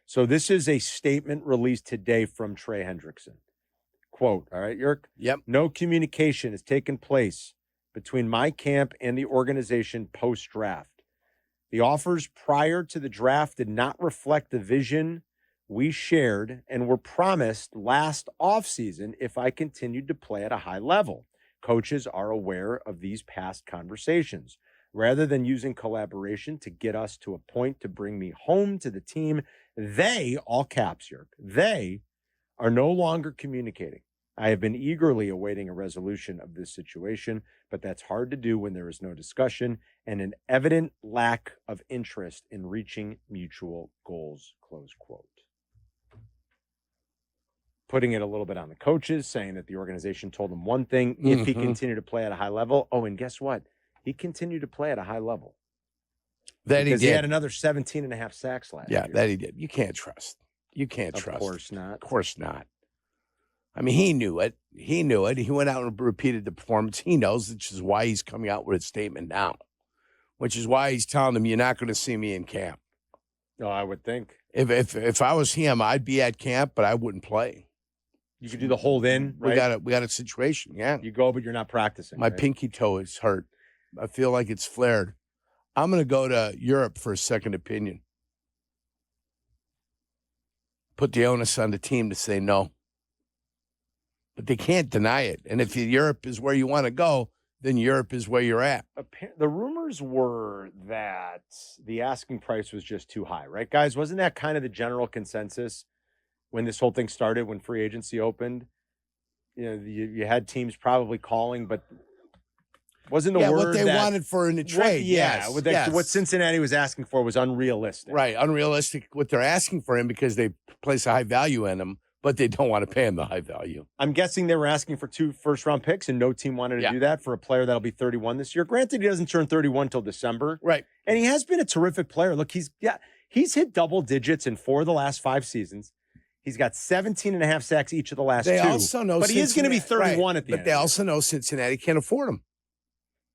So this is a statement released today from Trey Hendrickson. Quote, all right, Yerk? Yep. No communication has taken place between my camp and the organization post-draft. The offers prior to the draft did not reflect the vision we shared and were promised last offseason if I continued to play at a high level. Coaches are aware of these past conversations. Rather than using collaboration to get us to a point to bring me home to the team, they, all caps here, they are no longer communicating. I have been eagerly awaiting a resolution of this situation, but that's hard to do when there is no discussion and an evident lack of interest in reaching mutual goals, close quote. Putting it a little bit on the coaches, saying that the organization told him one thing if he continued to play at a high level. Oh, and guess what? He continued to play at a high level. That because he did. He had another 17 and a half sacks last year. Yeah, that he did. You can't trust. You can't trust. Of course not. Of course not. I mean, he knew it. He knew it. He went out and repeated the performance. He knows, which is why he's coming out with a statement now, which is why he's telling them, you're not going to see me in camp. No, I would think. If I was him, I'd be at camp, but I wouldn't play. You could do the hold in, right? We got a situation, yeah. You go, but you're not practicing. My right? pinky toe is hurt. I feel like it's flared. I'm going to go to Europe for a second opinion. Put the onus on the team to say no. But they can't deny it. And if Europe is where you want to go, then Europe is where you're at. The rumors were that the asking price was just too high, right, guys? Wasn't that kind of the general consensus when this whole thing started, when free agency opened? You know, you had teams probably calling, but wasn't the word what they wanted for in the trade. What Cincinnati was asking for was unrealistic. Right, unrealistic what they're asking for him because they place a high value in him. But they don't want to pay him the high value. I'm guessing they were asking for 2 first-round picks, and no team wanted to do that for a player that'll be 31 this year. Granted, he doesn't turn 31 until December. Right. And he has been a terrific player. Look, he's hit double digits in 4 of the last 5 seasons. He's got 17 and a half sacks each of the last 2. Also know but he is going to be 31 at the end. But they also know Cincinnati can't afford him.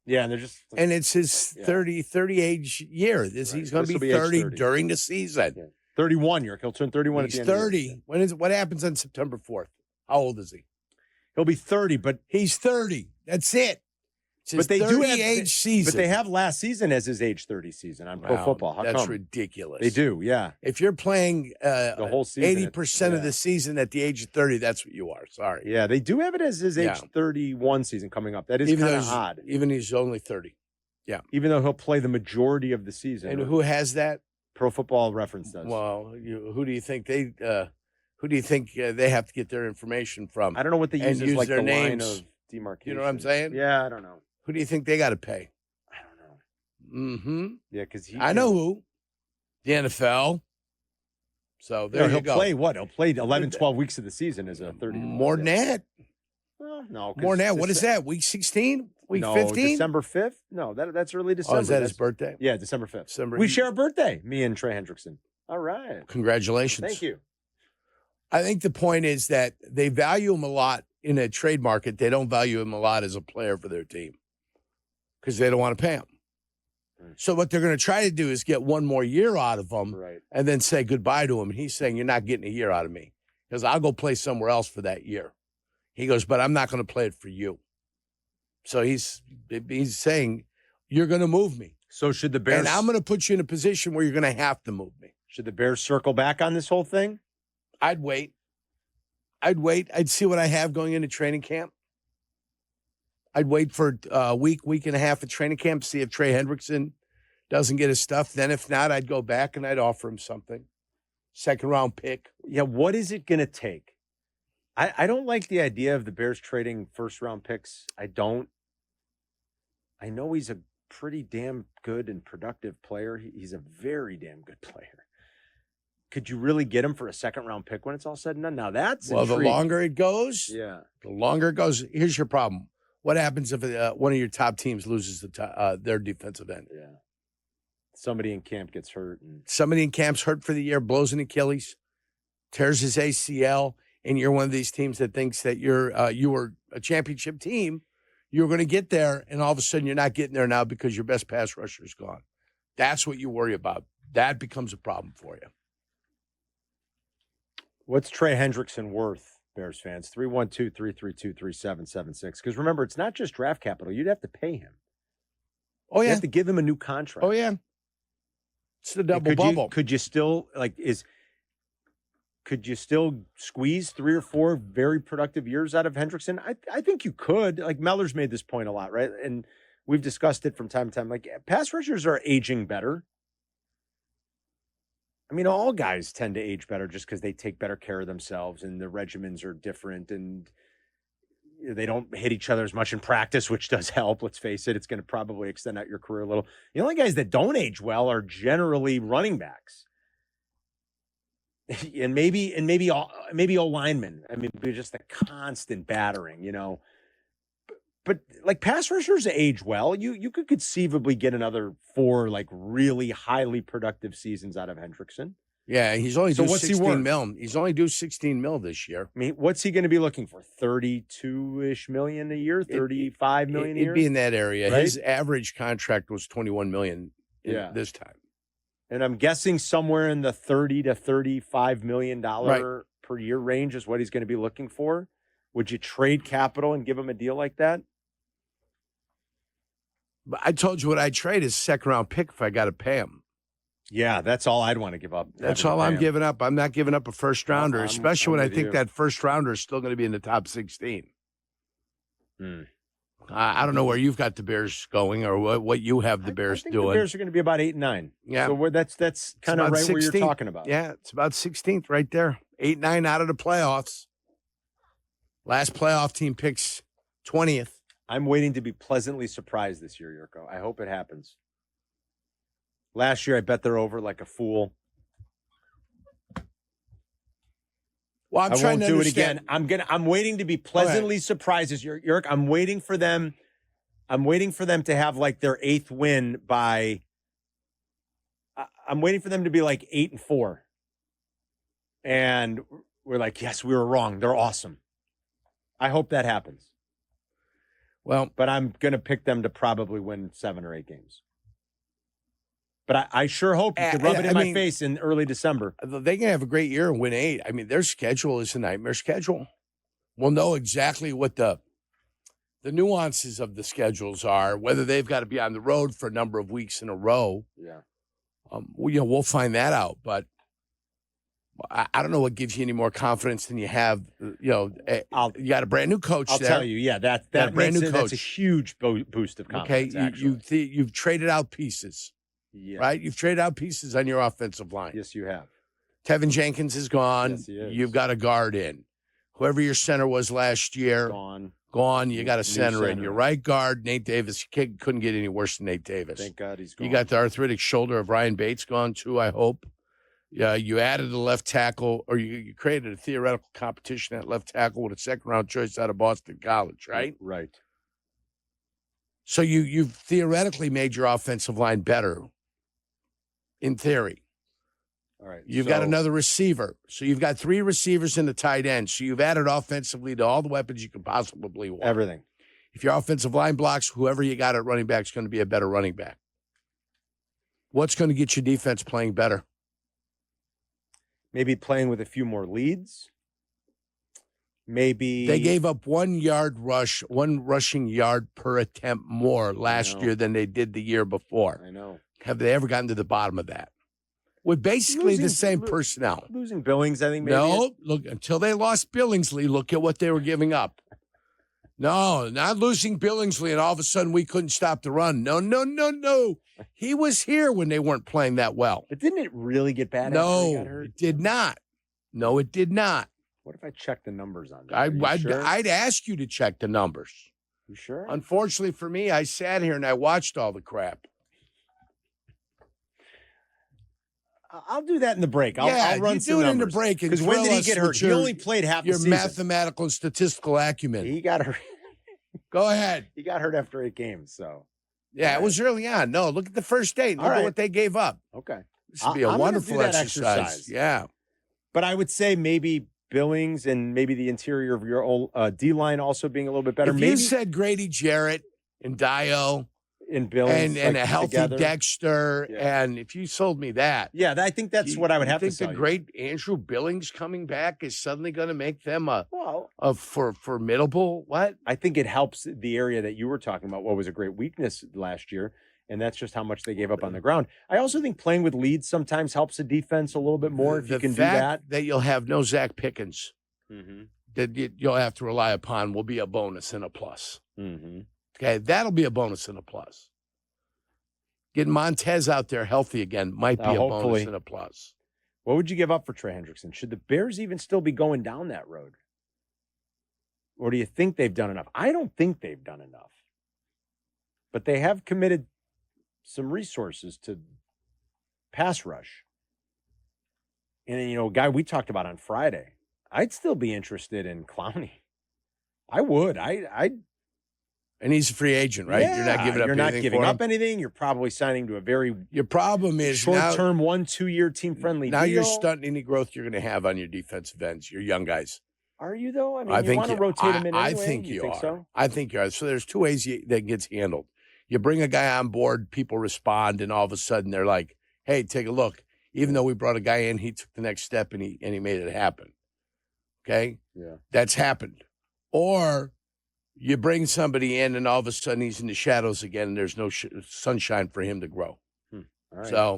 Yeah, and they're just... And it's his 30 age year. He's going to be 30 during the season. Yeah. 31 year. He'll turn 31 He's at the end 30. of the year. What happens on September 4th? How old is he? He'll be 30, but he's 30. That's it. It's his but they do have age season. But they have last season as his age 30 season on Pro Football. How that's come? ridiculous. They do, yeah. If you're playing the whole season, 80% of the season at the age of 30, that's what you are. Sorry. Yeah, they do have it as his age 31 season coming up. That is kind of odd. Even he's only 30. Yeah. Even though he'll play the majority of the season. And who has that? Pro Football Reference does. Well, who do you think they have to get their information from? I don't know what they use as like their the names. line of demarcation. You know what I'm saying? Yeah, I don't know. Who do you think they got to pay? I don't know. Mm-hmm. Yeah, because I know who. The NFL. So there you go. He'll play what? He'll play 11, 12 weeks of the season as a 30. More than that. Well, no. More than that. What is that? Week 16? Week 15? December 5th? No, that's early December. Oh, is that his birthday? Yeah, December 5th. We share a birthday, me and Trey Hendrickson. All right. Congratulations. Thank you. I think the point is that they value him a lot in a trade market. They don't value him a lot as a player for their team because they don't want to pay him. So what they're going to try to do is get one more year out of him and then say goodbye to him. And he's saying, you're not getting a year out of me because I'll go play somewhere else for that year. He goes, but I'm not going to play it for you. So he's saying, you're going to move me. So should the Bears... And I'm going to put you in a position where you're going to have to move me. Should the Bears circle back on this whole thing? I'd wait. I'd see what I have going into training camp. I'd wait for a week and a half of training camp, see if Trey Hendrickson doesn't get his stuff. Then if not, I'd go back and I'd offer him something. Second-round pick. Yeah, what is it going to take? I don't like the idea of the Bears trading first-round picks. I don't. I know he's a pretty damn good and productive player. He's a very damn good player. Could you really get him for a second-round pick when it's all said and done? Now, that's intriguing. The longer it goes, the longer it goes. Here's your problem. What happens if one of your top teams loses their defensive end? Yeah. Somebody in camp gets hurt. Somebody in camp's hurt for the year, blows an Achilles, tears his ACL, and you're one of these teams that thinks that you were a championship team, you're going to get there, and all of a sudden you're not getting there now because your best pass rusher is gone. That's what you worry about. That becomes a problem for you. What's Trey Hendrickson worth, Bears fans? 312-332-3776. Because remember, it's not just draft capital. You'd have to pay him. Oh, You yeah. have to give him a new contract. Oh, yeah. It's the double bubble. Could you still, could you still squeeze 3 or 4 very productive years out of Hendrickson? I think you could. Like, Meller's made this point a lot, right? And we've discussed it from time to time. Like, pass rushers are aging better. I mean, all guys tend to age better just because they take better care of themselves and the regimens are different and they don't hit each other as much in practice, which does help. Let's face it. It's going to probably extend out your career a little. The only guys that don't age well are generally running backs. And maybe all linemen. I mean, just the constant battering, you know. But like pass rushers age well. You could conceivably get another 4 like really highly productive seasons out of Hendrickson. Yeah, he's only due what's he 16 worth? mil. He's only due 16 mil this year. I mean, what's he going to be looking for? 32-ish million a year, 35 million a year? It'd be in that area. Right? His average contract was 21 million this time. And I'm guessing somewhere in the 30 to 35 million dollar per year range is what he's going to be looking for. Would you trade capital and give him a deal like that? But I told you what I'd trade is second round pick if I got to pay him. Yeah, that's all I'd want to give up. That's all I'm giving up. I'm not giving up a first rounder, especially when I think that first rounder is still going to be in the top 16. I don't know where you've got the Bears going or what you have the Bears doing. The Bears are going to be about 8 and 9. Yeah, so that's kind of right 16th. Where you're talking about. Yeah, it's about 16th right there. 8-9 out of the playoffs. Last playoff team picks 20th. I'm waiting to be pleasantly surprised this year, Jurko. I hope it happens. Last year, I bet they're over like a fool. Well, I won't do it again. I'm waiting to be pleasantly surprised this year, Jurk. I'm waiting for them to have like their 8th win by. I'm waiting for them to be like 8-4, and we're like, yes, we were wrong. They're awesome. I hope that happens. Well, but I'm going to pick them to probably win 7 or 8 games. But I sure hope you can rub it in my face in early December. They can have a great year and win 8. I mean, their schedule is a nightmare schedule. We'll know exactly what the nuances of the schedules are, whether they've got to be on the road for a number of weeks in a row. Yeah. We'll find that out. But I don't know what gives you any more confidence than you have. You got a brand new coach. I'll tell you, that brand new coach. That's a huge boost of confidence. Okay, you've traded out pieces. Yeah. Right? You've traded out pieces on your offensive line. Yes, you have. Tevin Jenkins is gone. Yes, he is. You've got a guard in. Whoever your center was last year, gone. You got a center in. Your right guard, Nate Davis. You couldn't get any worse than Nate Davis. Thank God he's gone. You got the arthritic shoulder of Ryan Bates gone too, I hope. Yeah, you added a left tackle, or you created a theoretical competition at left tackle with a second-round choice out of Boston College, right? Right. So you've theoretically made your offensive line better. In theory. All right. You've got another receiver. So you've got 3 receivers in the tight end. So you've added offensively to all the weapons you could possibly want. Everything. If your offensive line blocks, whoever you got at running back is going to be a better running back. What's going to get your defense playing better? Maybe playing with a few more leads. Maybe they gave up 1 rushing yard per attempt more last year than they did the year before. I know. Have they ever gotten to the bottom of that? With basically the same personnel. Losing Billings, I think maybe. No, look, until they lost Billingsley, look at what they were giving up. No, not losing Billingsley, and all of a sudden we couldn't stop the run. No. He was here when they weren't playing that well. But didn't it really get bad after he got hurt? It did not. No, it did not. What if I check the numbers on that? I'd ask you to check the numbers. You sure? Unfortunately for me, I sat here and I watched all the crap. I'll do that in the break. I'll run some do it numbers. in the break. Because when did he get hurt? He only played half the season. Your mathematical and statistical acumen. He got hurt. Go ahead. He got hurt after 8 games, so. Yeah, it was early on. No, look at the first date. Look at what they gave up. Okay. This would be a wonderful exercise. Yeah. But I would say maybe Billings and maybe the interior of your old D-line also being a little bit better. If maybe you said Grady Jarrett and Dio in Billings and a healthy together. Dexter. Yeah. and if you sold me that, Yeah, I think that's what I would have to think sell the you. great Andrew Billings coming back is suddenly going to make them a formidable what? I think it helps the area that you were talking about. What was a great weakness last year, and that's just how much they gave up on the ground. I also think playing with leads sometimes helps the defense a little bit more if you can do that. That you'll have no Zach Pickens Mm-hmm. that you'll have to rely upon will be a bonus and a plus. Mm-hmm. Okay, that'll be a bonus and a plus. Getting Montez out there healthy again might be a bonus and a plus. What would you give up for Trey Hendrickson? Should the Bears even still be going down that road? Or do you think they've done enough? I don't think they've done enough. But they have committed some resources to pass rush. And, a guy we talked about on Friday, I'd still be interested in Clowney. I would. And he's a free agent, right? Yeah, you're not giving up You're not giving up him. anything. You're probably signing to a very Your problem is short-term 1-2 year team-friendly now deal. you're stunting any growth you're going to have on your defensive ends, your young guys. Are you, though? I mean, I you think want to rotate them in anyway? I think you are. So? I think you are. So there's two ways that gets handled. You bring a guy on board, people respond, and all of a sudden they're like, hey, take a look. Even though we brought a guy in, he took the next step and he made it happen. Okay? Yeah. That's happened. Or you bring somebody in and all of a sudden he's in the shadows again and there's no sunshine for him to grow. All right. So